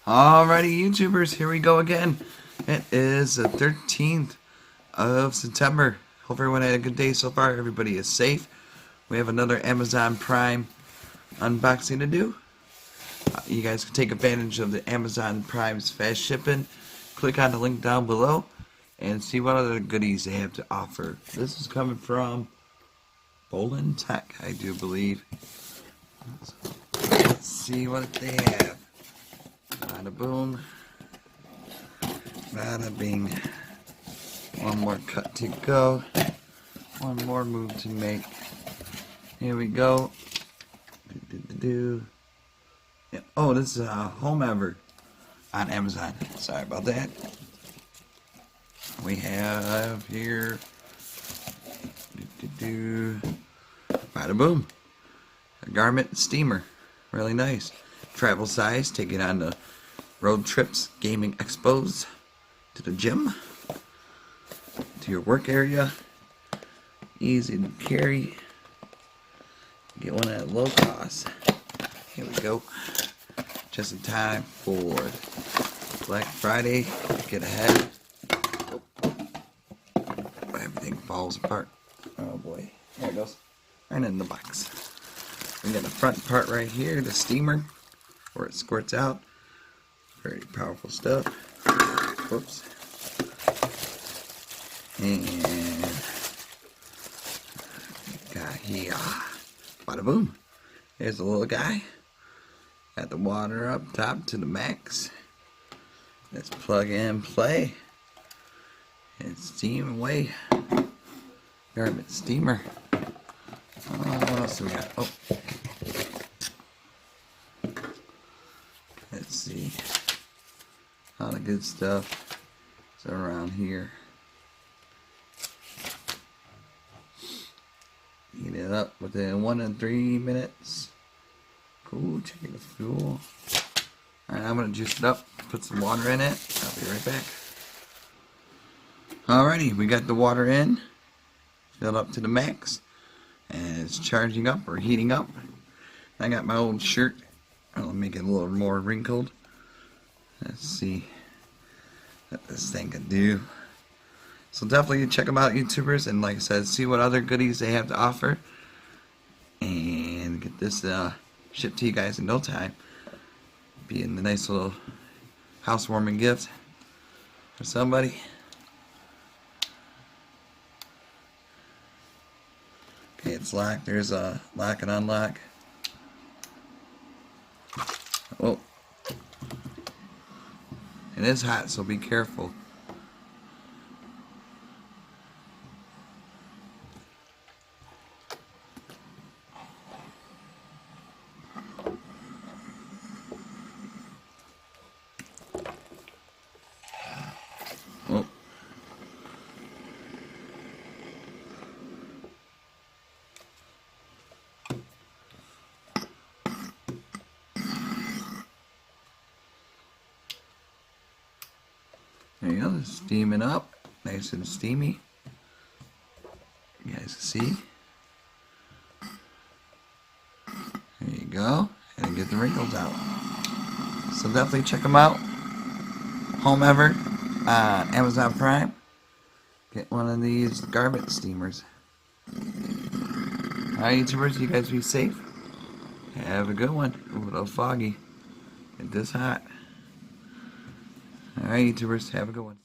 Alrighty, YouTubers, here we go again. It is the 13th of September. Hope everyone had a good day so far. Everybody is safe. We have another Amazon Prime unboxing to do. You guys can take advantage of the Amazon Prime's fast shipping. Click on the link down below and see what other goodies they have to offer. This is coming from Bolin Tech, I do believe. Let's see what they have. Bada boom. Bada bing. One more cut to go. One more move to make. Here we go. Yeah. Oh, this is Homever on Amazon. Sorry about that. We have here. Bada boom. A garment steamer. Really nice. Travel size. Take it on the road trips, gaming expos, to the gym, to your work area. Easy to carry. Get one at low cost. Here we go. Just in time for Black Friday. Get ahead. Everything falls apart. Oh boy. There it goes. Right in the box. We got the front part right here, the steamer, where it squirts out. Very powerful stuff. Whoops. And got here. Bada boom. There's the little guy. Got the water up top to the max. Let's plug and play. And steam away. Garment steamer. What else do we got? Oh. Let's see. All the good stuff is around here. Heat it up within 1 to 3 minutes. Cool, checking the fuel. Alright, I'm going to juice it up, put some water in it. I'll be right back. Alrighty, we got the water in, filled up to the max, and it's charging up or heating up. I got my old shirt. I'll make it a little more wrinkled. Let's see what this thing can do. So definitely check them out, YouTubers, and like I said, see what other goodies they have to offer, and get this shipped to you guys in no time. Being a nice little housewarming gift for somebody. Okay, it's locked. There's a lock and unlock. Oh, it is hot, so be careful. Oh. There you go, steaming up, nice and steamy. You guys can see. There you go, and get the wrinkles out. So definitely check them out. Homever on Amazon Prime. Get one of these garment steamers. Alright, YouTubers, you guys be safe. Have a good one. Ooh, a little foggy. Get this hot. Alright, YouTubers, have a good one.